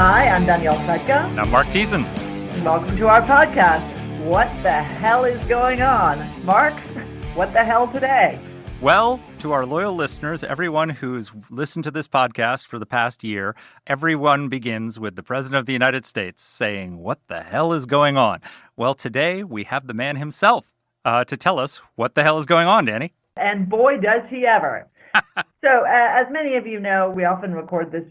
Hi, I'm Danielle Pletka. And I'm Marc Thiessen. Welcome to our podcast. What the hell is going on? Marc, what the hell today? Well, to our loyal listeners, everyone who's listened to this podcast for the past year, everyone begins with the President of the United States saying, what the hell is going on? Well, today we have the man himself to tell us what the hell is going on, Danny. And boy, does he ever. So, as many of you know, we often record this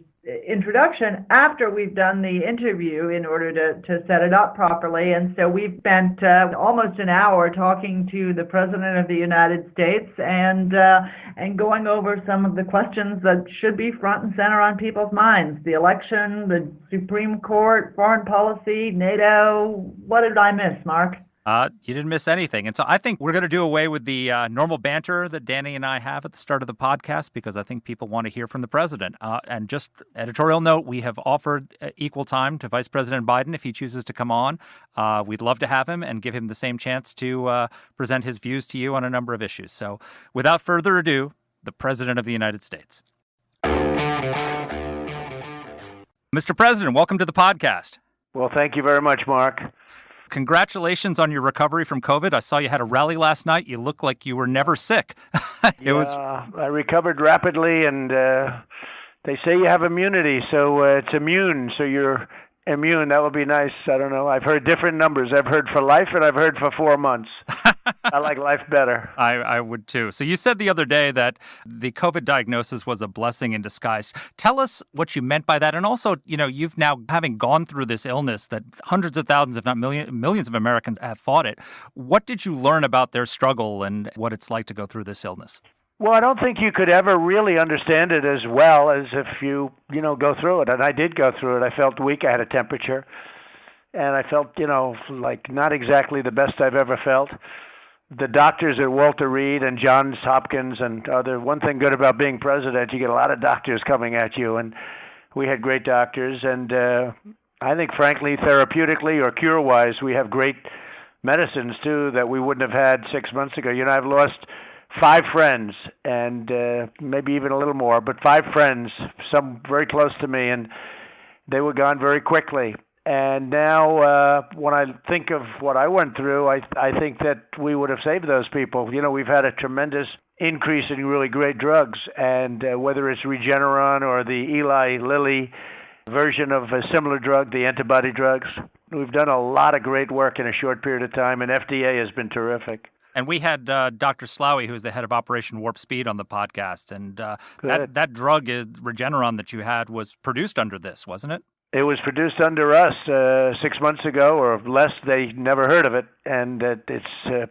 introduction after we've done the interview in order to set it up properly. And so we've spent almost an hour talking to the President of the United States and going over some of the questions that should be front and center on people's minds. The election, the Supreme Court, foreign policy, NATO. What did I miss, Marc? You didn't miss anything. And so I think we're going to do away with the normal banter that Danny and I have at the start of the podcast because I think people want to hear from the president. And just editorial note, we have offered equal time to Vice President Biden if he chooses to come on. We'd love to have him and give him the same chance to present his views to you on a number of issues. So without further ado, the President of the United States. Mr. President, welcome to the podcast. Well, thank you very much, Marc. Congratulations on your recovery from COVID. I saw you had a rally last night. You look like you were never sick. I recovered rapidly, and they say you have immunity, so it's immune, so you're immune. That would be nice. I don't know. I've heard different numbers. I've heard for life, and I've heard for 4 months. I like life better. I would too. So you said the other day that the COVID diagnosis was a blessing in disguise. Tell us what you meant by that. And also, you've now, having gone through this illness that hundreds of thousands, if not millions of Americans have fought it. What did you learn about their struggle and what it's like to go through this illness? Well, I don't think you could ever really understand it as well as if you go through it. And I did go through it. I felt weak. I had a temperature. And I felt, like not exactly the best I've ever felt. The doctors at Walter Reed and Johns Hopkins and one thing good about being president, you get a lot of doctors coming at you. And we had great doctors. And I think, frankly, therapeutically or cure-wise, we have great medicines, too, that we wouldn't have had 6 months ago. I've lost 5 friends and maybe even a little more, but 5 friends, some very close to me, and they were gone very quickly. And now when I think of what I went through, I think that we would have saved those people. We've had a tremendous increase in really great drugs, and whether it's Regeneron or the Eli Lilly version of a similar drug, the antibody drugs, we've done a lot of great work in a short period of time, and FDA has been terrific. And we had Dr. Slaoui, who's the head of Operation Warp Speed, on the podcast. And that drug, Regeneron, that you had was produced under this, wasn't it? It was produced under us 6 months ago or less. They never heard of it. And it's,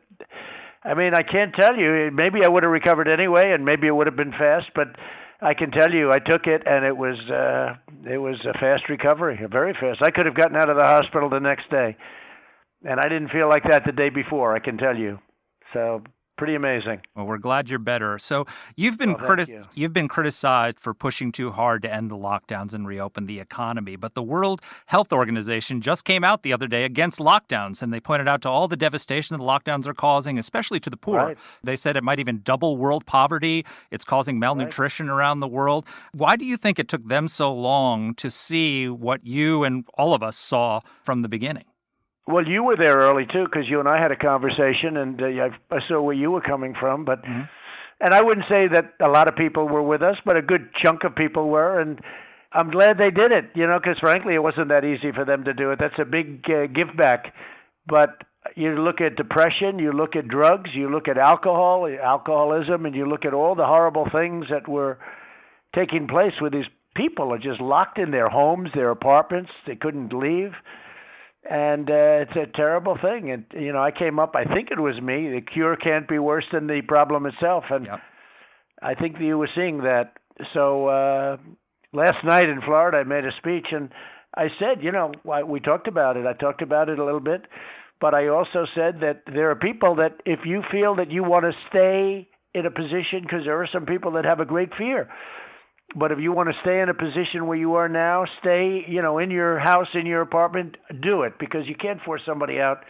I can't tell you. Maybe I would have recovered anyway, and maybe it would have been fast. But I can tell you I took it, and it was a fast recovery, very fast. I could have gotten out of the hospital the next day. And I didn't feel like that the day before, I can tell you. So pretty amazing. Well, we're glad you're better. So you've been criticized for pushing too hard to end the lockdowns and reopen the economy. But the World Health Organization just came out the other day against lockdowns, and they pointed out to all the devastation that the lockdowns are causing, especially to the poor. Right. They said it might even double world poverty. It's causing malnutrition around the world. Why do you think it took them so long to see what you and all of us saw from the beginning? Well, you were there early, too, because you and I had a conversation, and I saw where you were coming from. But And I wouldn't say that a lot of people were with us, but a good chunk of people were. And I'm glad they did it, because, frankly, it wasn't that easy for them to do it. That's a big give back. But you look at depression, you look at drugs, you look at alcoholism, and you look at all the horrible things that were taking place where these people are just locked in their homes, their apartments. They couldn't leave. And it's a terrible thing. And, I came up, I think it was me, the cure can't be worse than the problem itself. And I think you were seeing that. So last night in Florida, I made a speech, and I said, we talked about it. I talked about it a little bit. But I also said that there are people that if you feel that you want to stay in a position, because there are some people that have a great fear, but if you want to stay in a position where you are now, stay, in your house, in your apartment, do it, because you can't force somebody out.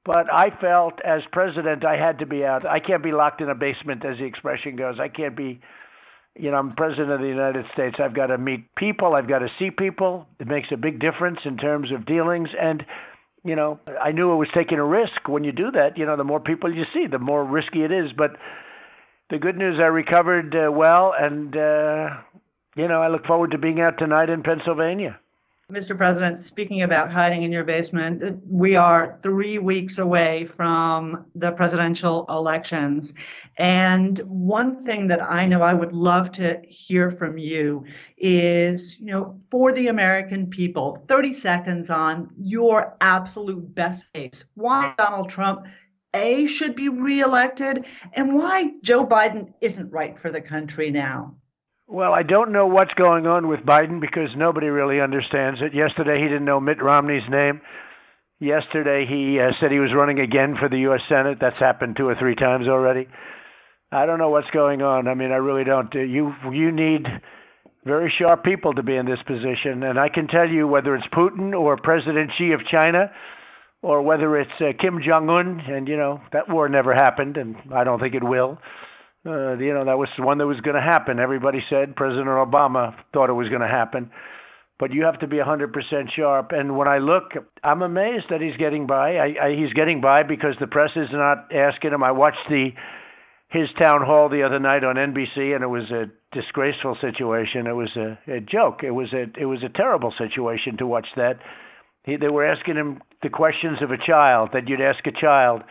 But I felt as president I had to be out. I can't be locked in a basement, as the expression goes. I can't be I'm president of the United States. I've got to meet people. I've got to see people. It makes a big difference in terms of dealings. And, I knew it was taking a risk. When you do that, the more people you see, the more risky it is. But the good news, I recovered well. And, I look forward to being out tonight in Pennsylvania. Mr. President, speaking about hiding in your basement, we are 3 weeks away from the presidential elections. And one thing that I know I would love to hear from you is, for the American people, 30 seconds on your absolute best case. Why Donald Trump, A, should be reelected, and why Joe Biden isn't right for the country now. Well, I don't know what's going on with Biden because nobody really understands it. Yesterday, he didn't know Mitt Romney's name. Yesterday, he said he was running again for the U.S. Senate. That's happened 2 or 3 times already. I don't know what's going on. I mean, I really don't. You need very sharp people to be in this position. And I can tell you whether it's Putin or President Xi of China or whether it's Kim Jong-un, and, that war never happened, and I don't think it will. That was the one that was going to happen. Everybody said President Obama thought it was going to happen. But you have to be 100% sharp. And when I look, I'm amazed that he's getting by. He's getting by because the press is not asking him. I watched his town hall the other night on NBC, and it was a disgraceful situation. It was a joke. It was a terrible situation to watch that. They were asking him the questions of a child that you'd ask a child.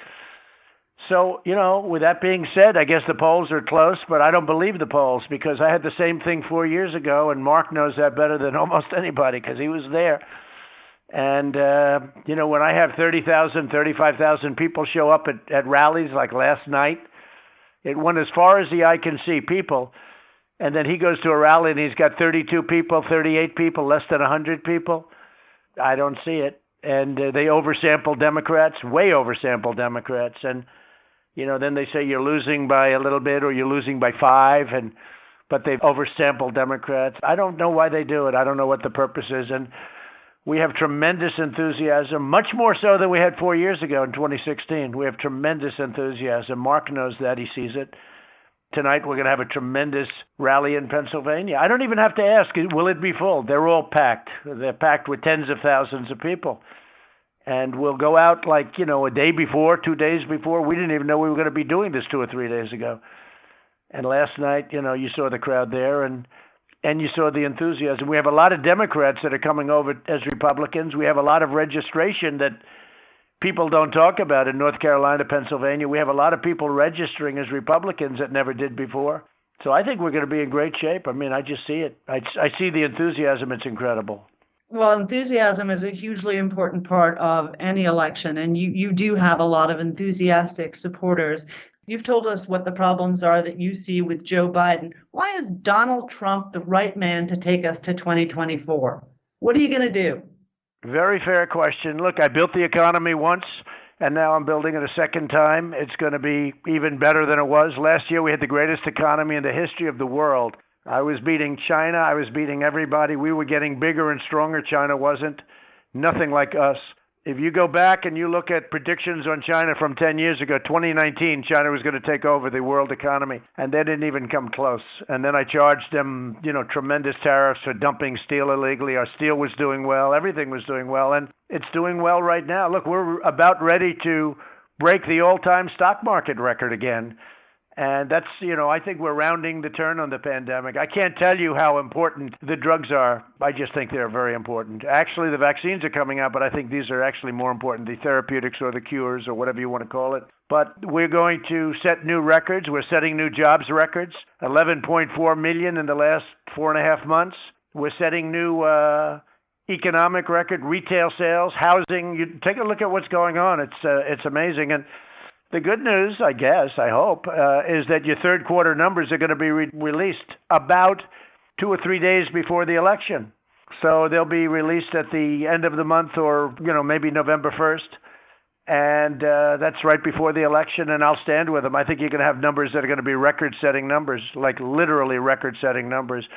So, with that being said, I guess the polls are close, but I don't believe the polls because I had the same thing 4 years ago, and Marc knows that better than almost anybody because he was there. And, when I have 30,000, 35,000 people show up at rallies like last night, it went as far as the eye can see people. And then he goes to a rally and he's got 32 people, 38 people, less than 100 people. I don't see it. And they oversample Democrats, way oversample Democrats. And, then they say you're losing by a little bit or you're losing by 5, but they've oversampled Democrats. I don't know why they do it. I don't know what the purpose is. And we have tremendous enthusiasm, much more so than we had 4 years ago in 2016. We have tremendous enthusiasm. Marc knows that. He sees it. Tonight we're going to have a tremendous rally in Pennsylvania. I don't even have to ask, will it be full? They're all packed. They're packed with tens of thousands of people. And we'll go out like, a day before, 2 days before. We didn't even know we were going to be doing this 2 or 3 days ago. And last night, you saw the crowd there and you saw the enthusiasm. We have a lot of Democrats that are coming over as Republicans. We have a lot of registration that people don't talk about in North Carolina, Pennsylvania. We have a lot of people registering as Republicans that never did before. So I think we're going to be in great shape. I mean, I just see it. I see the enthusiasm. It's incredible. Well, enthusiasm is a hugely important part of any election, and you do have a lot of enthusiastic supporters. You've told us what the problems are that you see with Joe Biden. Why is Donald Trump the right man to take us to 2024? What are you going to do? Very fair question. Look, I built the economy once, and now I'm building it a second time. It's going to be even better than it was. Last year, we had the greatest economy in the history of the world. I was beating China. I was beating everybody. We were getting bigger and stronger. China wasn't. Nothing like us. If you go back and you look at predictions on China from 10 years ago, 2019, China was going to take over the world economy, and they didn't even come close. And then I charged them, tremendous tariffs for dumping steel illegally. Our steel was doing well. Everything was doing well, and it's doing well right now. Look, we're about ready to break the all-time stock market record again. And that's, I think we're rounding the turn on the pandemic. I can't tell you how important the drugs are. I just think they're very important. Actually, the vaccines are coming out, but I think these are actually more important, the therapeutics or the cures or whatever you want to call it. But we're going to set new records. We're setting new jobs records, 11.4 million in the last 4.5 months. We're setting new economic record, retail sales, housing. You take a look at what's going on. It's amazing. And the good news, I guess, I hope, is that your third quarter numbers are going to be released about 2 or 3 days before the election. So they'll be released at the end of the month or, maybe November 1st. And that's right before the election, and I'll stand with them. I think you're going to have numbers that are going to be record-setting numbers, like literally record-setting numbers.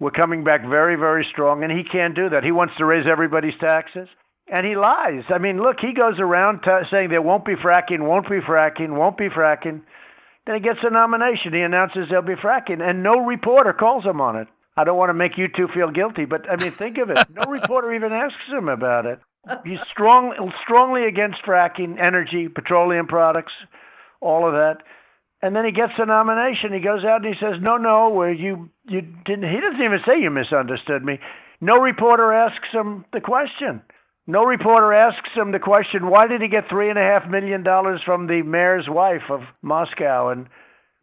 We're coming back very, very strong, and he can't do that. He wants to raise everybody's taxes. And he lies. I mean, look, he goes around saying there won't be fracking, won't be fracking, won't be fracking. Then he gets a nomination. He announces there'll be fracking, and no reporter calls him on it. I don't want to make you two feel guilty, but I mean, think of it. No reporter even asks him about it. He's strongly against fracking, energy, petroleum products, all of that. And then he gets the nomination. He goes out and he says, no, you didn't. He doesn't even say you misunderstood me. No reporter asks him the question. No reporter asks him the question, why did he get $3.5 million from the mayor's wife of Moscow? And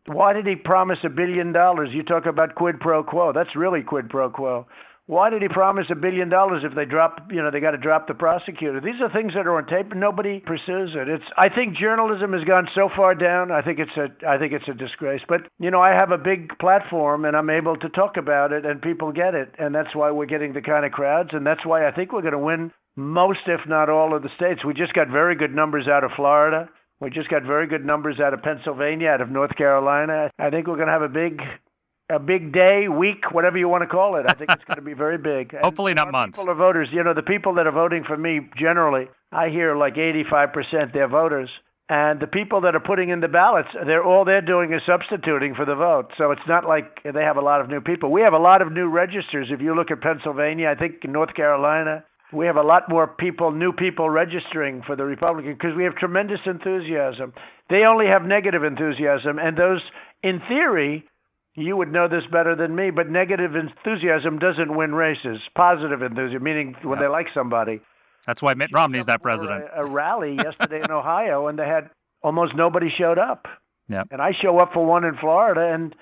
why did he promise $1 billion? You talk about quid pro quo. That's really quid pro quo. Why did he promise $1 billion if they they got to drop the prosecutor? These are things that are on tape and nobody pursues it. I think journalism has gone so far down. I think it's a disgrace. But, I have a big platform and I'm able to talk about it and people get it. And that's why we're getting the kind of crowds. And that's why I think we're going to win most, if not all, of the states. We just got very good numbers out of Florida. We just got very good numbers out of Pennsylvania, out of North Carolina. I think we're going to have a big day, week, whatever you want to call it. I think it's going to be very big. Hopefully not months. People are voters. The people that are voting for me, generally, I hear like 85% they're voters. And the people that are putting in the ballots, all they're doing is substituting for the vote. So it's not like they have a lot of new people. We have a lot of new registers. If you look at Pennsylvania, I think in North Carolina, we have a lot more new people registering for the Republican because we have tremendous enthusiasm. They only have negative enthusiasm. And those, in theory, you would know this better than me, but negative enthusiasm doesn't win races. Positive enthusiasm, meaning when they like somebody. That's why Mitt Romney's that president. A rally yesterday in Ohio, and they had almost nobody showed up. Yeah. And I show up for one in Florida,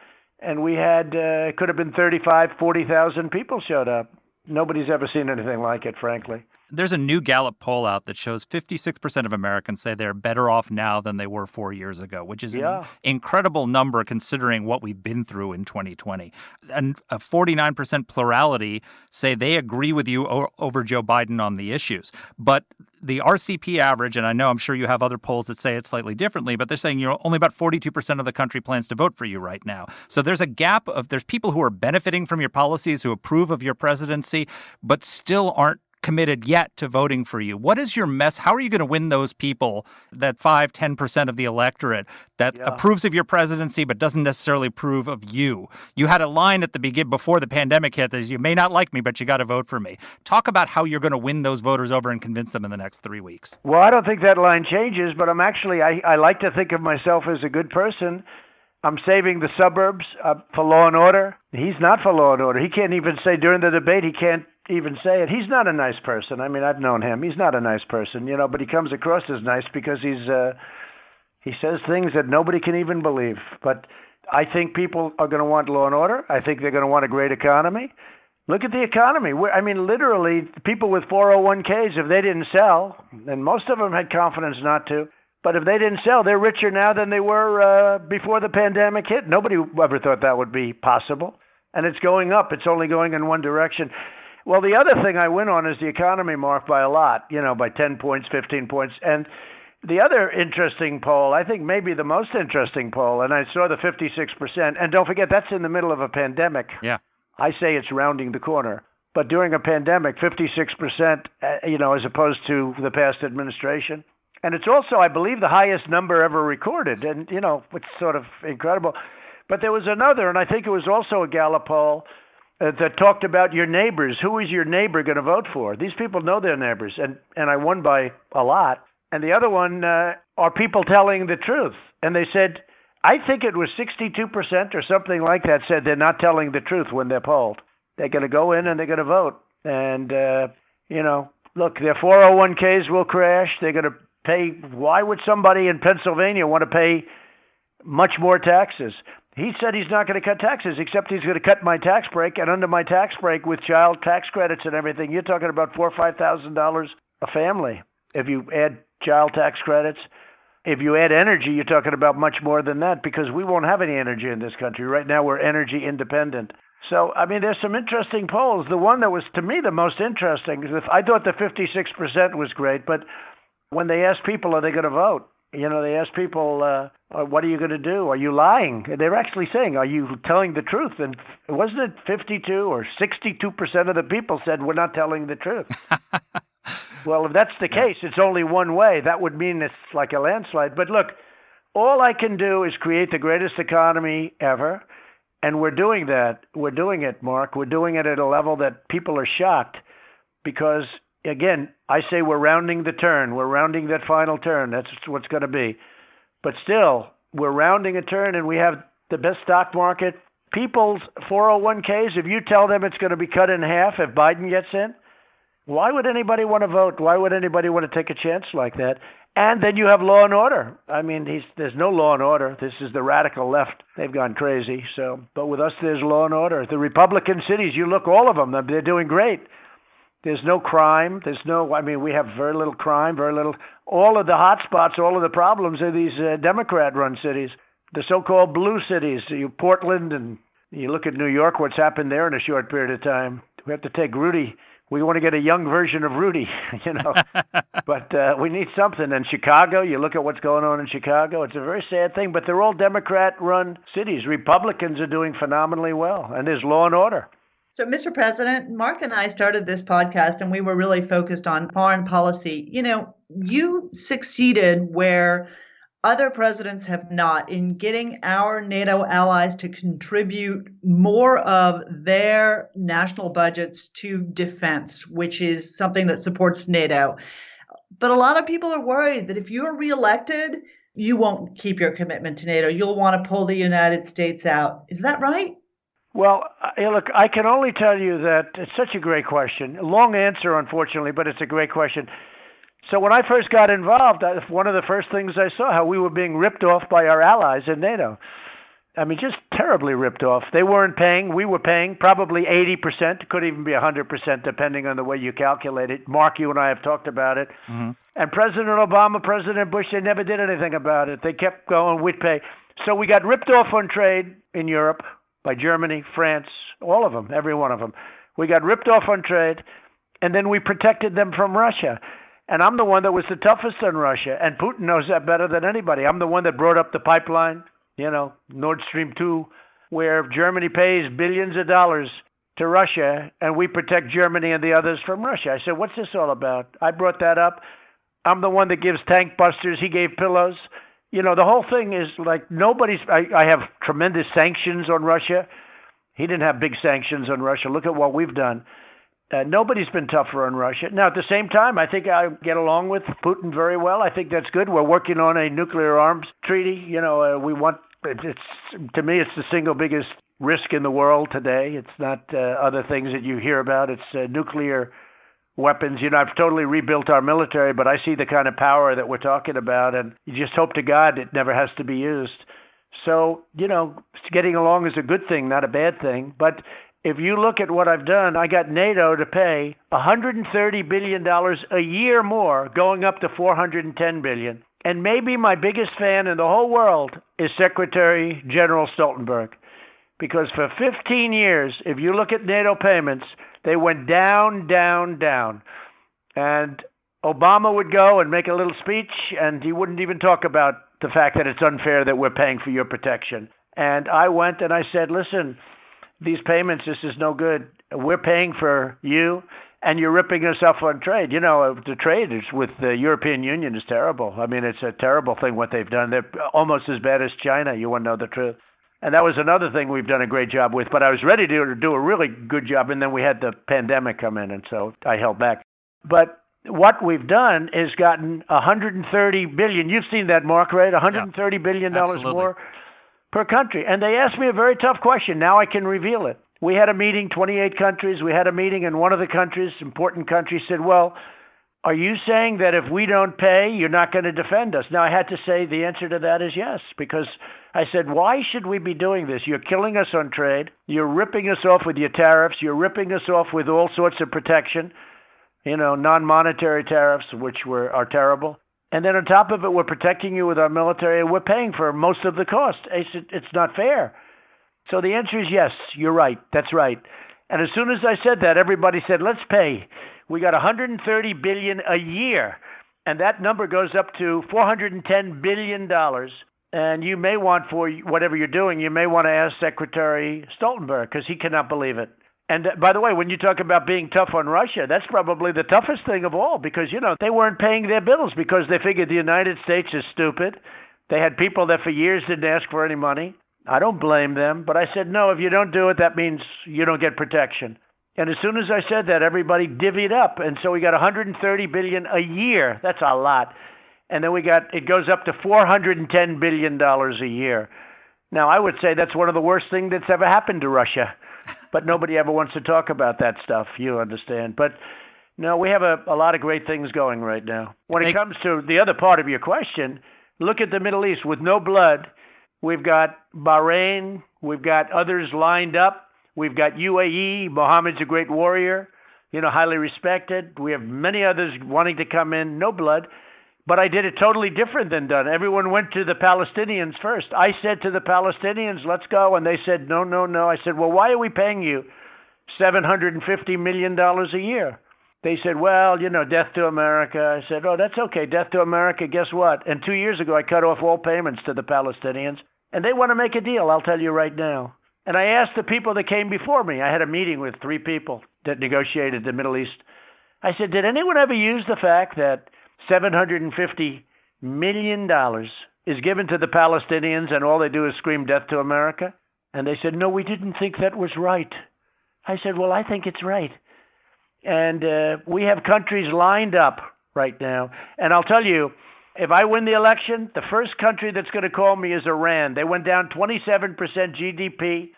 and we had, could have been 40,000 people showed up. Nobody's ever seen anything like it, frankly. There's a new Gallup poll out that shows 56% of Americans say they're better off now than they were 4 years ago, which is an incredible number considering what we've been through in 2020. And a 49% plurality say they agree with you over Joe Biden on the issues. But the RCP average, and I'm sure you have other polls that say it slightly differently, but they're saying only about 42% of the country plans to vote for you right now. So there's a gap there's people who are benefiting from your policies, who approve of your presidency, but still aren't committed yet to voting for you. What is your How are you going to win those people, that 5-10% of the electorate that approves of your presidency but doesn't necessarily approve of you? You had a line at the beginning before the pandemic hit that is, you may not like me, but you got to vote for me. Talk about how you're going to win those voters over and convince them in the next 3 weeks. Well, I don't think that line changes, but I like to think of myself as a good person. I'm saving the suburbs for law and order. He's not for law and order. He can't even say during the debate, he can't even say it. He's not a nice person. I mean, I've known him. He's not a nice person, but he comes across as nice because he says things that nobody can even believe. But I think people are going to want law and order. I think they're going to want a great economy. Look at the economy. Literally, people with 401ks, if they didn't sell, and most of them had confidence not to, but if they didn't sell, they're richer now than they were before the pandemic hit. Nobody ever thought that would be possible. And it's going up. It's only going in one direction. Well, the other thing I win on is the economy, Mark, by a lot, by 10 points, 15 points. And the other interesting poll, I think maybe the most interesting poll, and I saw the 56%, and don't forget, that's in the middle of a pandemic. Yeah. I say it's rounding the corner. But during a pandemic, 56%, as opposed to the past administration. And it's also, I believe, the highest number ever recorded. And, it's sort of incredible. But there was another, and I think it was also a Gallup poll, that talked about your neighbors. Who is your neighbor going to vote for? These people know their neighbors, and I won by a lot. And the other one, are people telling the truth? And they said, I think it was 62% or something like that said they're not telling the truth when they're polled. They're going to go in and they're going to vote. And, look, their 401ks will crash. They're going to pay. Why would somebody in Pennsylvania want to pay much more taxes? He said he's not going to cut taxes, except he's going to cut my tax break. And under my tax break with child tax credits and everything, you're talking about $4,000 or $5,000 a family. If you add child tax credits, if you add energy, you're talking about much more than that because we won't have any energy in this country. Right now, we're energy independent. So, there's some interesting polls. The one that was, to me, the most interesting, I thought the 56% was great, but when they asked people, are they going to vote? They ask people, what are you going to do? Are you lying? They're actually saying, are you telling the truth? And wasn't it 52 or 62% of the people said, we're not telling the truth? Well, if that's the case, it's only one way. That would mean it's like a landslide. But look, all I can do is create the greatest economy ever. And we're doing that. We're doing it, Mark. We're doing it at a level that people are shocked because, again, I say we're rounding the turn. We're rounding that final turn. That's what's going to be. But still, we're rounding a turn, and we have the best stock market. People's 401ks, if you tell them it's going to be cut in half if Biden gets in, why would anybody want to vote? Why would anybody want to take a chance like that? And then you have law and order. I mean, there's no law and order. This is the radical left. They've gone crazy. But with us, there's law and order. The Republican cities, you look, all of them, they're doing great. There's no crime. We have very little crime, very little. All of the hot spots, all of the problems are these Democrat-run cities, the so-called blue cities, Portland, and you look at New York, what's happened there in a short period of time. We have to take Rudy. We want to get a young version of Rudy, but we need something. And Chicago, you look at what's going on in Chicago, it's a very sad thing, but they're all Democrat-run cities. Republicans are doing phenomenally well, and there's law and order. So, Mr. President, Mark and I started this podcast, and we were really focused on foreign policy. You succeeded where other presidents have not in getting our NATO allies to contribute more of their national budgets to defense, which is something that supports NATO. But a lot of people are worried that if you're reelected, you won't keep your commitment to NATO. You'll want to pull the United States out. Is that right? Well, look, I can only tell you that it's such a great question. A long answer, unfortunately, but it's a great question. So when I first got involved, one of the first things I saw, how we were being ripped off by our allies in NATO. I mean, just terribly ripped off. They weren't paying. We were paying probably 80%. Could even be 100%, depending on the way you calculate it. Mark, you and I have talked about it. Mm-hmm. And President Obama, President Bush, they never did anything about it. They kept going, we'd pay. So we got ripped off on trade in Europe by Germany, France, all of them, every one of them. We got ripped off on trade, and then we protected them from Russia. And I'm the one that was the toughest on Russia, and Putin knows that better than anybody. I'm the one that brought up the pipeline, Nord Stream 2, where Germany pays billions of dollars to Russia, and we protect Germany and the others from Russia. I said, what's this all about? I brought that up. I'm the one that gives tank busters. He gave pillows. The whole thing is like I have tremendous sanctions on Russia. He didn't have big sanctions on Russia. Look at what we've done. Nobody's been tougher on Russia. Now, at the same time, I think I get along with Putin very well. I think that's good. We're working on a nuclear arms treaty. To me, it's the single biggest risk in the world today. It's not other things that you hear about. It's nuclear weapons. I've totally rebuilt our military, but I see the kind of power that we're talking about, and you just hope to God it never has to be used. So, getting along is a good thing, not a bad thing. But if you look at what I've done, I got NATO to pay $130 billion a year more, going up to $410 billion. And maybe my biggest fan in the whole world is Secretary General Stoltenberg. Because for 15 years, if you look at NATO payments, they went down, down, down. And Obama would go and make a little speech, and he wouldn't even talk about the fact that it's unfair that we're paying for your protection. And I went and I said, listen, these payments, this is no good. We're paying for you, and you're ripping us off on trade. The trade is with the European Union is terrible. I mean, it's a terrible thing what they've done. They're almost as bad as China. You want to know the truth. And that was another thing we've done a great job with. But I was ready to do a really good job, and then we had the pandemic come in, and so I held back. But what we've done is gotten $130 billion. You've seen that, Mark, right? $130 billion more per country. And they asked me a very tough question. Now I can reveal it. We had a meeting, 28 countries. We had a meeting, and one of the countries, important country, said, well, are you saying that if we don't pay, you're not going to defend us? Now, I had to say the answer to that is yes, because I said, why should we be doing this? You're killing us on trade. You're ripping us off with your tariffs. You're ripping us off with all sorts of protection, non-monetary tariffs, which are terrible. And then on top of it, we're protecting you with our military, and we're paying for most of the cost. It's not fair. So the answer is yes, you're right. That's right. And as soon as I said that, everybody said, let's pay. We got $130 billion a year, and that number goes up to $410 billion. And you may want, for whatever you're doing, you may want to ask Secretary Stoltenberg, because he cannot believe it. And by the way, when you talk about being tough on Russia, that's probably the toughest thing of all, because, they weren't paying their bills because they figured the United States is stupid. They had people that for years didn't ask for any money. I don't blame them, but I said, no, if you don't do it, that means you don't get protection. And as soon as I said that, everybody divvied up. And so we got $130 billion a year. That's a lot. And then it goes up to $410 billion a year. Now, I would say that's one of the worst things that's ever happened to Russia. But nobody ever wants to talk about that stuff, you understand. But no, we have a lot of great things going right now. When it comes to the other part of your question, look at the Middle East with no blood. We've got Bahrain. We've got others lined up. We've got UAE. Mohammed's a great warrior, highly respected. We have many others wanting to come in, no blood. But I did it totally different than done. Everyone went to the Palestinians first. I said to the Palestinians, let's go. And they said, no, no, no. I said, well, why are we paying you $750 million a year? They said, well, death to America. I said, oh, that's okay. Death to America. Guess what? And 2 years ago, I cut off all payments to the Palestinians. And they want to make a deal, I'll tell you right now. And I asked the people that came before me. I had a meeting with 3 people that negotiated the Middle East. I said, did anyone ever use the fact that $750 million is given to the Palestinians and all they do is scream death to America? And they said, no, we didn't think that was right. I said, well, I think it's right. And we have countries lined up right now. And I'll tell you, if I win the election, the first country that's going to call me is Iran. They went down 27% GDP.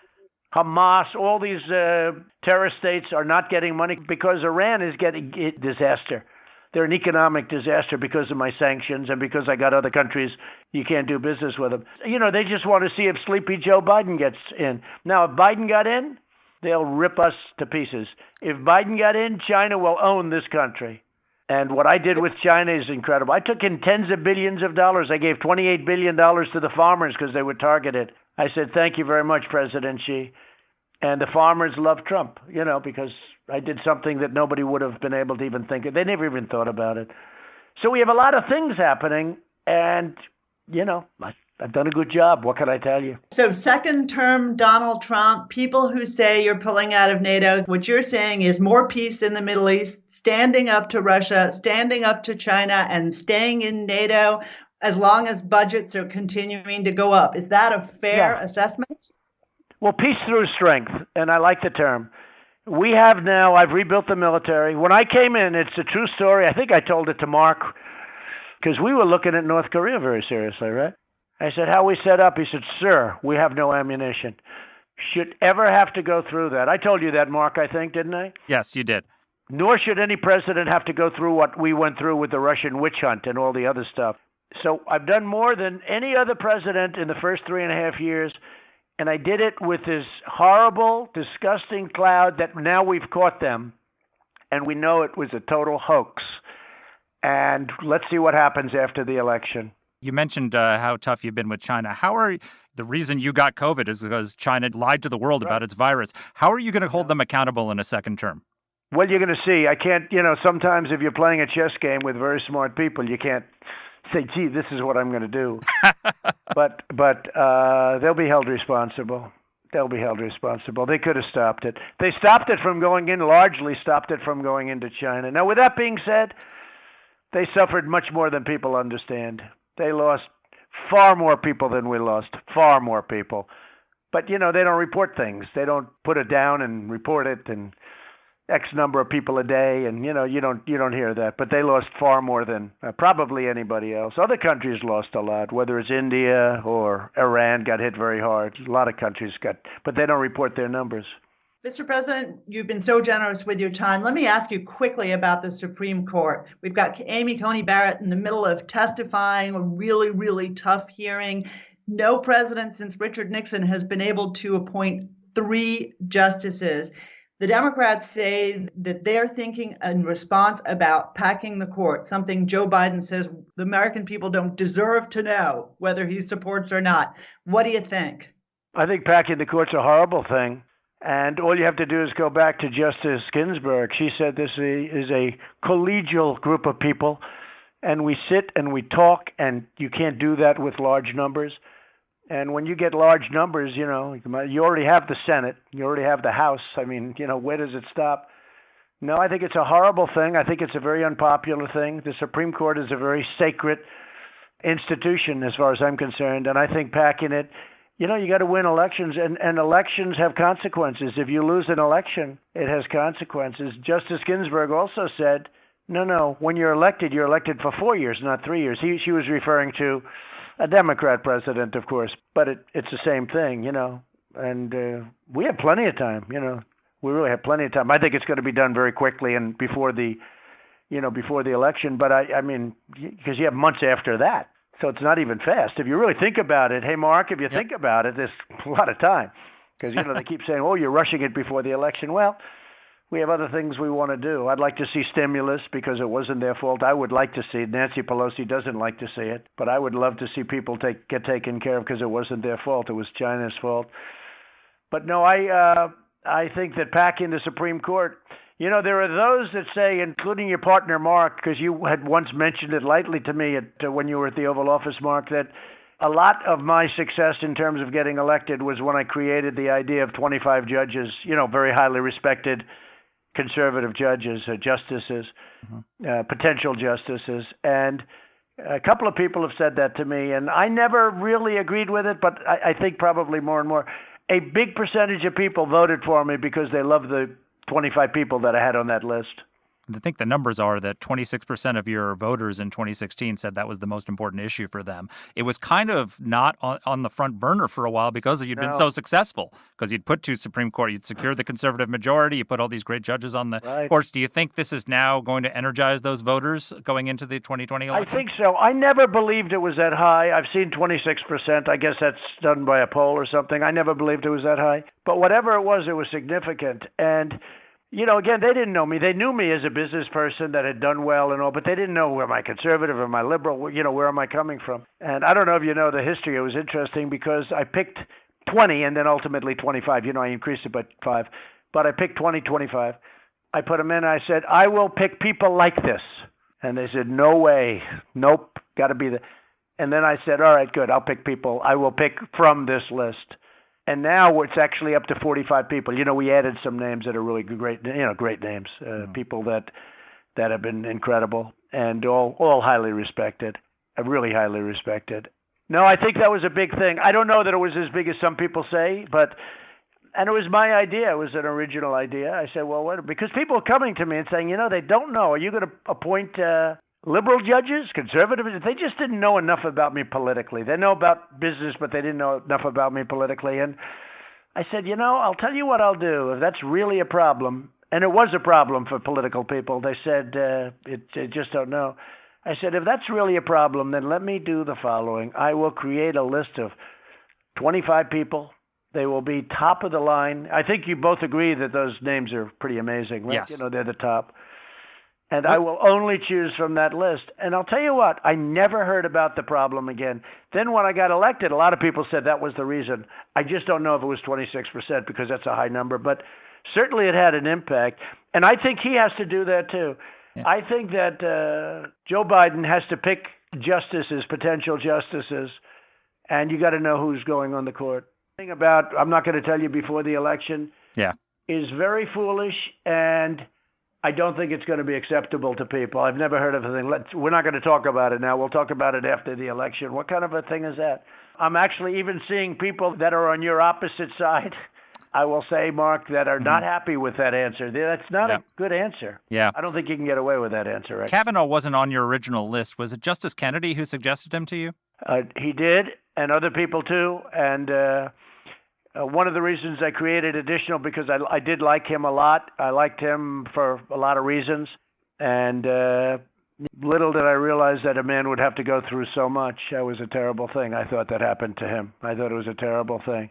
Hamas, all these terrorist states are not getting money because Iran is getting disaster. They're an economic disaster because of my sanctions and because I got other countries, you can't do business with them. They just want to see if Sleepy Joe Biden gets in. Now, if Biden got in, they'll rip us to pieces. If Biden got in, China will own this country. And what I did with China is incredible. I took in tens of billions of dollars. I gave $28 billion to the farmers because they were targeted. I said, thank you very much, President Xi. And the farmers love Trump, because I did something that nobody would have been able to even think of. They never even thought about it. So we have a lot of things happening, and, I've done a good job. What can I tell you? So second term Donald Trump, people who say you're pulling out of NATO, what you're saying is more peace in the Middle East, standing up to Russia, standing up to China, and staying in NATO as long as budgets are continuing to go up. Is that a fair assessment? Well, peace through strength, and I like the term. We have now, I've rebuilt the military. When I came in, it's a true story. I think I told it to Marc, because we were looking at North Korea very seriously, right? I said, how are we set up? He said, sir, we have no ammunition. Should ever have to go through that. I told you that, Marc, I think, didn't I? Yes, you did. Nor should any president have to go through what we went through with the Russian witch hunt and all the other stuff. So I've done more than any other president in the first 3.5 years. And I did it with this horrible, disgusting cloud that now we've caught them. And we know it was a total hoax. And let's see what happens after the election. You mentioned how tough you've been with China. The reason you got COVID is because China lied to the world about its virus. How are you going to hold them accountable in a second term? Well, you're going to see. I can't, sometimes if you're playing a chess game with very smart people, you can't say, gee, this is what I'm going to do. But they'll be held responsible. They'll be held responsible. They could have stopped it. They stopped it from going in, largely stopped it from going into China. Now, with that being said, they suffered much more than people understand. They lost far more people than we lost, far more people. But, they don't report things. They don't put it down and report it and X number of people a day, and you don't hear that. But they lost far more than probably anybody else. Other countries lost a lot, whether it's India or Iran got hit very hard. A lot of countries but they don't report their numbers. Mr. President, you've been so generous with your time. Let me ask you quickly about the Supreme Court. We've got Amy Coney Barrett in the middle of testifying, a really, really tough hearing. No president since Richard Nixon has been able to appoint 3 justices. The Democrats say that they're thinking in response about packing the court, something Joe Biden says the American people don't deserve to know whether he supports or not. What do you think? I think packing the court's a horrible thing. And all you have to do is go back to Justice Ginsburg. She said this is a collegial group of people, and we sit and we talk, and you can't do that with large numbers. And when you get large numbers, you already have the Senate, you already have the House. I mean, where does it stop? No, I think it's a horrible thing. I think it's a very unpopular thing. The Supreme Court is a very sacred institution as far as I'm concerned, and I think packing it, you got to win elections, and elections have consequences. If you lose an election, it has consequences. Justice Ginsburg also said, no, when you're elected for 4 years, not 3 years. She was referring to a Democrat president, of course, but it's the same thing, and we have plenty of time, We really have plenty of time. I think it's going to be done very quickly and before the election, but I mean, because you have months after that. So it's not even fast. If you really think about it, hey, Mark, if you think about it, there's a lot of time. Because, they keep saying, oh, you're rushing it before the election. Well, we have other things we want to do. I'd like to see stimulus because it wasn't their fault. I would like to see it. Nancy Pelosi doesn't like to see it. But I would love to see people get taken care of because it wasn't their fault. It was China's fault. But no, I think that packing the Supreme Court, there are those that say, including your partner, Mark, because you had once mentioned it lightly to me when you were at the Oval Office, Mark, that a lot of my success in terms of getting elected was when I created the idea of 25 judges, very highly respected conservative judges, justices, potential justices. And a couple of people have said that to me, and I never really agreed with it, but I think probably more and more. A big percentage of people voted for me because they love the 25 people that I had on that list. I think the numbers are that 26% of your voters in 2016 said that was the most important issue for them. It was kind of not on the front burner for a while because you'd been so successful, because you'd put 2 Supreme Court, you'd secured the conservative majority, you put all these great judges on the courts. Do you think this is now going to energize those voters going into the 2020 election? I think so. I never believed it was that high. I've seen 26%. I guess that's done by a poll or something. I never believed it was that high. But whatever it was significant. And again, they didn't know me. They knew me as a business person that had done well and all, but they didn't know, am I conservative, am I liberal, where am I coming from? And I don't know if you know the history. It was interesting because I picked 20 and then ultimately 25. I increased it by 5. But I picked 20, 25. I put them in. I said, I will pick people like this. And they said, no way. Nope. Got to be the. And then I said, all right, good. I'll pick people. I will pick from this list. And now it's actually up to 45 people. We added some names that are really great, great names, people that have been incredible and all highly respected, really highly respected. No, I think that was a big thing. I don't know that it was as big as some people say, and it was my idea. It was an original idea. I said, well, what? Because people are coming to me and saying, they don't know. Are you going to appoint liberal judges, conservative? They just didn't know enough about me politically. They know about business, but they didn't know enough about me politically. And I said, I'll tell you what I'll do. If that's really a problem, and it was a problem for political people, they said, they just don't know. I said, if that's really a problem, then let me do the following. I will create a list of 25 people. They will be top of the line. I think you both agree that those names are pretty amazing, right? Yes. They're the top. And I will only choose from that list. And I'll tell you what, I never heard about the problem again. Then when I got elected, a lot of people said that was the reason. I just don't know if it was 26% because that's a high number. But certainly it had an impact. And I think he has to do that too. Yeah. I think that Joe Biden has to pick justices, potential justices, and you got to know who's going on the court. The thing about, I'm not going to tell you before the election, is very foolish, and I don't think it's going to be acceptable to people. I've never heard of a thing. We're not going to talk about it now. We'll talk about it after the election. What kind of a thing is that? I'm actually even seeing people that are on your opposite side, I will say, Mark, that are not happy with that answer. That's not a good answer. Yeah. I don't think you can get away with that answer. Right? Kavanaugh wasn't on your original list. Was it Justice Kennedy who suggested him to you? He did, and other people too. And one of the reasons I created additional, because I did like him a lot. I liked him for a lot of reasons. And little did I realize that a man would have to go through so much. That was a terrible thing. I thought that happened to him. I thought it was a terrible thing.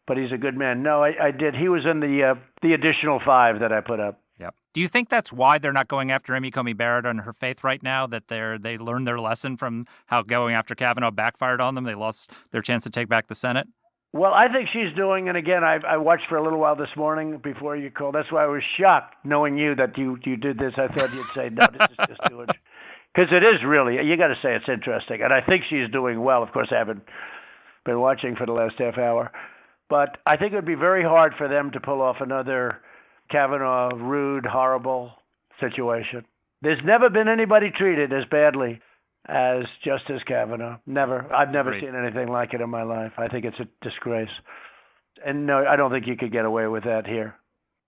But he's a good man. No, I did. He was in the additional 5 that I put up. Yep. Do you think that's why they're not going after Amy Coney Barrett on her faith right now, that they learned their lesson from how going after Kavanaugh backfired on them? They lost their chance to take back the Senate? Well, I think she's doing, and again, I watched for a little while this morning before you called. That's why I was shocked knowing you that you did this. I thought you'd say, no, this is just doing it. Because it is really, you got to say it's interesting. And I think she's doing well. Of course, I haven't been watching for the last half hour. But I think it would be very hard for them to pull off another Kavanaugh rude, horrible situation. There's never been anybody treated as badly as Justice Kavanaugh. Never. I've never Great. seen anything like it in my life. I think it's a disgrace. And no, I don't think you could get away with that here.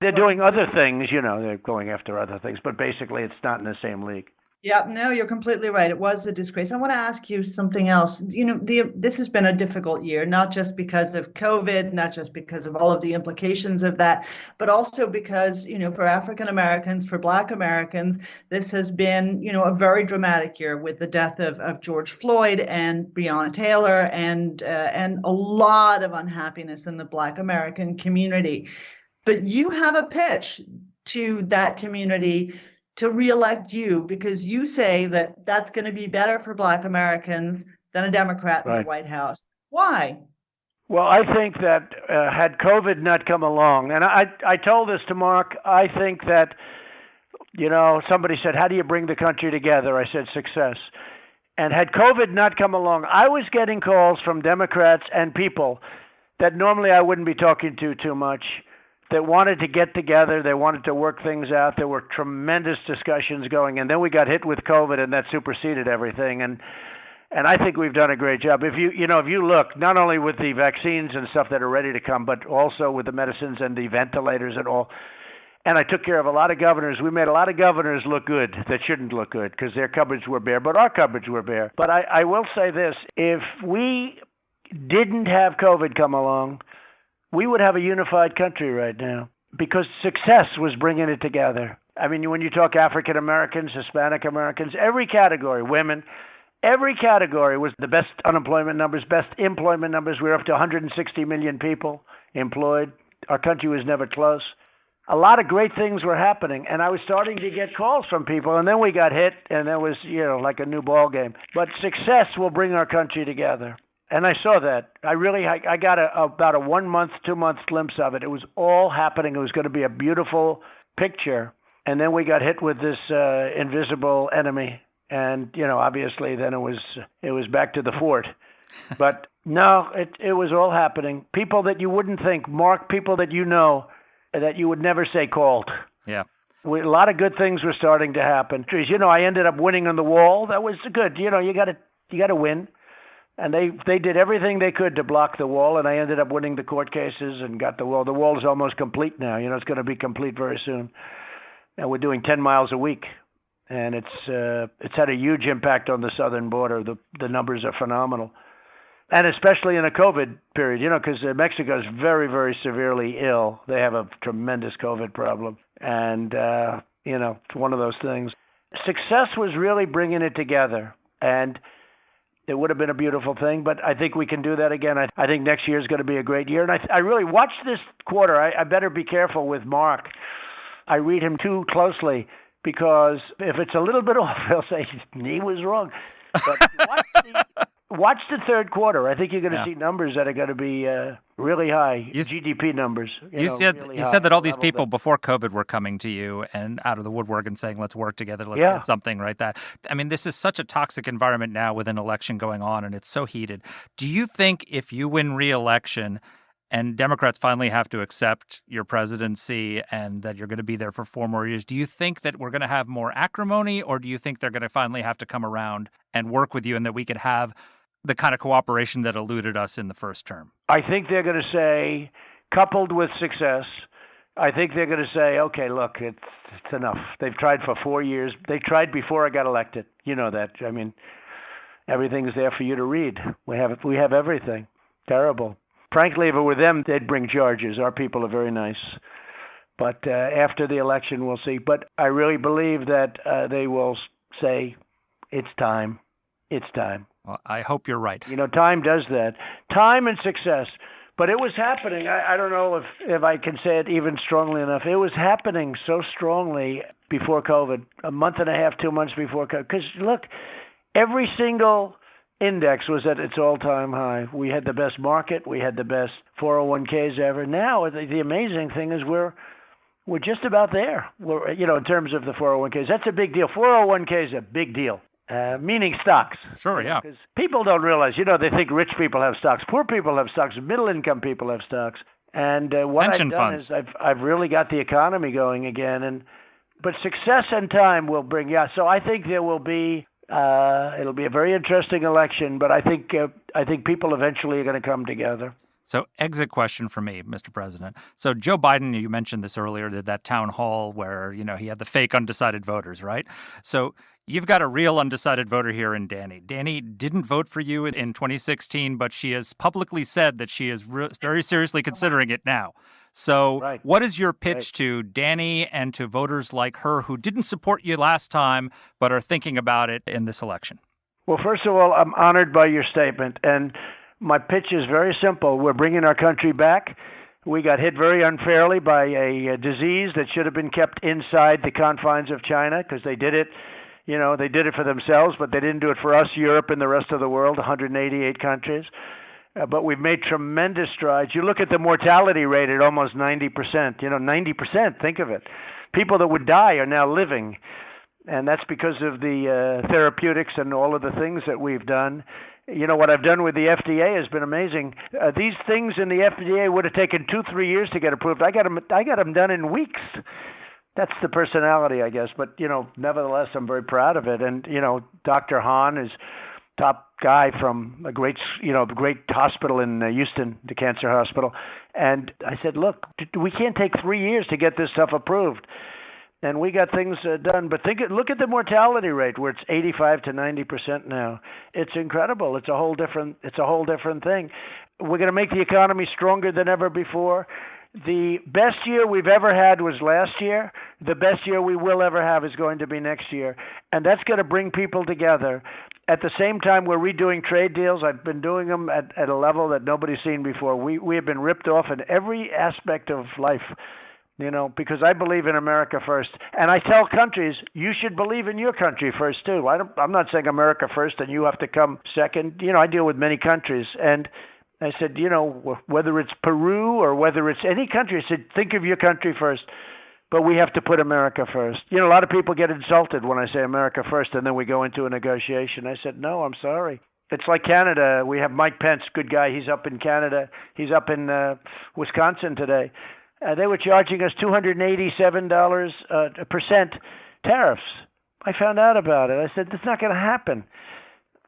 They're doing other things, they're going after other things, but basically it's not in the same league. Yeah, no, you're completely right. It was a disgrace. I want to ask you something else. This has been a difficult year, not just because of COVID, not just because of all of the implications of that, but also because, for African Americans, for Black Americans, this has been, a very dramatic year with the death of George Floyd and Breonna Taylor and a lot of unhappiness in the Black American community. But you have a pitch to that community to reelect you because you say that that's going to be better for Black Americans than a Democrat in the White House. Why? Well, I think that had COVID not come along, and I told this to Marc, I think that, somebody said, how do you bring the country together? I said, success. And had COVID not come along, I was getting calls from Democrats and people that normally I wouldn't be talking to too much, that wanted to get together, they wanted to work things out. There were tremendous discussions going, and then we got hit with COVID, and that superseded everything. And I think we've done a great job. If you look, not only with the vaccines and stuff that are ready to come, but also with the medicines and the ventilators and all. And I took care of a lot of governors. We made a lot of governors look good that shouldn't look good because their cupboards were bare, but our cupboards were bare. But I will say this: if we didn't have COVID come along, we would have a unified country right now because success was bringing it together. I mean, when you talk African Americans, Hispanic Americans, every category, women, every category was the best unemployment numbers, best employment numbers. We were up to 160 million people employed. Our country was never close. A lot of great things were happening, and I was starting to get calls from people, and then we got hit, and that was, like a new ball game. But success will bring our country together. And I saw that. I got about a 1 month, 2 month glimpse of it. It was all happening. It was going to be a beautiful picture. And then we got hit with this invisible enemy. And, obviously then it was back to the fort. But no, it was all happening. People that you wouldn't think, Marc, people that that you would never say called. Yeah. A lot of good things were starting to happen. I ended up winning on the wall. That was good. You got to win. And they did everything they could to block the wall, and I ended up winning the court cases and got the wall. The wall is almost complete now. It's going to be complete very soon. And we're doing 10 miles a week, and it's had a huge impact on the southern border. The numbers are phenomenal, and especially in a COVID period, because Mexico is very, very severely ill. They have a tremendous COVID problem, and it's one of those things. Success was really bringing it together, and it would have been a beautiful thing, but I think we can do that again. I think next year is going to be a great year. And I really watched this quarter. I better be careful with Marc. I read him too closely because if it's a little bit off, he'll say he was wrong. But watch the third quarter. I think you're going to see numbers that are going to be really high, GDP numbers. You said that all these people before COVID were coming to you and out of the woodwork and saying, let's work together, let's get something right. I mean, this is such a toxic environment now with an election going on, and it's so heated. Do you think if you win re-election and Democrats finally have to accept your presidency and that you're going to be there for 4 more years, do you think that we're going to have more acrimony, or do you think they're going to finally have to come around and work with you and that we could have the kind of cooperation that eluded us in the first term? I think they're going to say, coupled with success, I think they're going to say, okay, look, it's enough. They've tried for 4 years. They tried before I got elected. You know that. I mean, everything's there for you to read. We have everything. Terrible. Frankly, if it were them, they'd bring charges. Our people are very nice. But after the election, we'll see. But I really believe that they will say, it's time. It's time. Well, I hope you're right. Time does that. Time and success. But it was happening. I don't know if I can say it even strongly enough. It was happening so strongly before COVID, a month and a half, 2 months before COVID. Because, look, every single index was at its all-time high. We had the best market. We had the best 401ks ever. Now, the amazing thing is we're just about there. We're, in terms of the 401ks. That's a big deal. 401k is a big deal. Meaning stocks. Sure, yeah. Because people don't realize, they think rich people have stocks, poor people have stocks, middle-income people have stocks. And what pension I've done funds. is I've really got the economy going again. But success and time will bring, so I think there will be It'll be a very interesting election, but I think people eventually are going to come together. So exit question for me, Mr. President. So Joe Biden, you mentioned this earlier, did that town hall where, he had the fake undecided voters, right? So you've got a real undecided voter here in Danny. Danny didn't vote for you in 2016, but she has publicly said that she is very seriously considering it now. So What is your pitch to Danny and to voters like her who didn't support you last time but are thinking about it in this election? Well, first of all, I'm honored by your statement. And my pitch is very simple. We're bringing our country back. We got hit very unfairly by a disease that should have been kept inside the confines of China because they did it. They did it for themselves, but they didn't do it for us, Europe, and the rest of the world, 188 countries. But we've made tremendous strides. You look at the mortality rate at almost 90%. 90%, think of it. People that would die are now living. And that's because of the therapeutics and all of the things that we've done. What I've done with the FDA has been amazing. These things in the FDA would have taken 2-3 years to get approved. I got them done in weeks. That's the personality, I guess. But, nevertheless, I'm very proud of it. And, Dr. Hahn is top guy from a great hospital in Houston, the cancer hospital. And I said, look, we can't take 3 years to get this stuff approved. And we got things done. But look at the mortality rate where it's 85 to 90% now. It's incredible. It's a whole different thing. We're going to make the economy stronger than ever before. The best year we've ever had was last year. The best year we will ever have is going to be next year. And that's going to bring people together. At the same time, we're redoing trade deals. I've been doing them at a level that nobody's seen before. We have been ripped off in every aspect of life, because I believe in America first. And I tell countries, you should believe in your country first, too. I'm not saying America first and you have to come second. I deal with many countries. And I said, whether it's Peru or whether it's any country, I said, think of your country first. But we have to put America first. A lot of people get insulted when I say America first and then we go into a negotiation. I said, no, I'm sorry. It's like Canada. We have Mike Pence, good guy. He's up in Canada. He's up in Wisconsin today. They were charging us $287% tariffs. I found out about it. I said, that's not going to happen.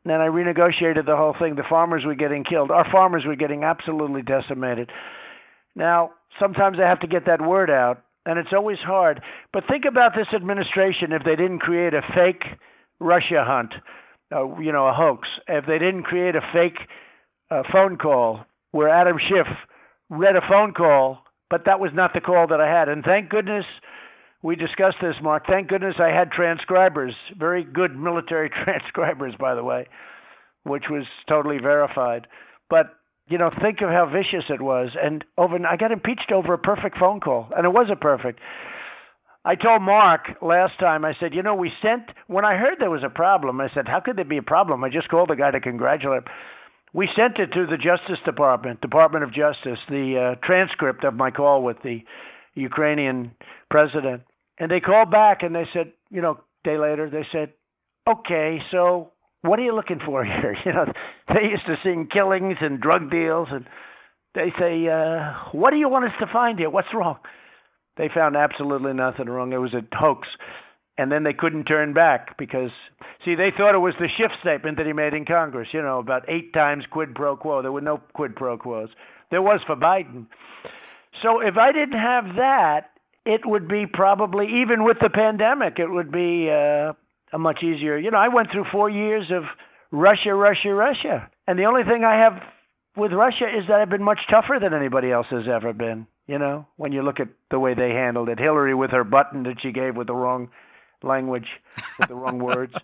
And then I renegotiated the whole thing. The farmers were getting killed. Our farmers were getting absolutely decimated. Now, sometimes I have to get that word out, and it's always hard. But think about this administration if they didn't create a fake Russia hunt, a hoax. If they didn't create a fake phone call where Adam Schiff read a phone call, but that was not the call that I had. And thank goodness, we discussed this, Mark. Thank goodness I had transcribers, very good military transcribers, by the way, which was totally verified. But, think of how vicious it was. And I got impeached over a perfect phone call, and it wasn't perfect. I told Marc last time, I said, when I heard there was a problem, I said, how could there be a problem? I just called the guy to congratulate him. We sent it to the Justice Department of Justice, the transcript of my call with the Ukrainian president. And they called back and they said, day later, they said, okay, so what are you looking for here? They used to sing killings and drug deals. And they say, what do you want us to find here? What's wrong? They found absolutely nothing wrong. It was a hoax. And then they couldn't turn back because, they thought it was the Schiff statement that he made in Congress, about 8 times quid pro quo. There were no quid pro quos. There was for Biden. So if I didn't have that, it would be probably, even with the pandemic, it would be a much easier. I went through 4 years of Russia. And the only thing I have with Russia is that I've been much tougher than anybody else has ever been, when you look at the way they handled it. Hillary with her button that she gave with the wrong language, with the wrong words,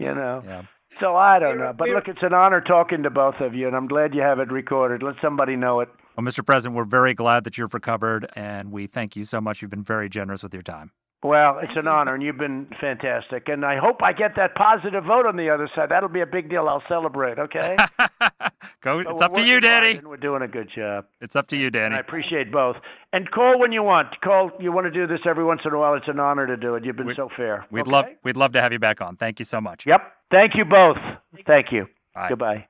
Yeah. So I don't know. But look, it's an honor talking to both of you, and I'm glad you have it recorded. Let somebody know it. Well, Mr. President, we're very glad that you've recovered, and we thank you so much. You've been very generous with your time. Well, it's an honor, and you've been fantastic. And I hope I get that positive vote on the other side. That'll be a big deal. I'll celebrate, okay? It's up to you, Danny. We're doing a good job. It's up to you, Danny. And I appreciate both. And call when you want. You want to do this every once in a while. It's an honor to do it. You've been so fair. We'd love to have you back on. Thank you so much. Yep. Thank you both. Thank you. Bye. Goodbye.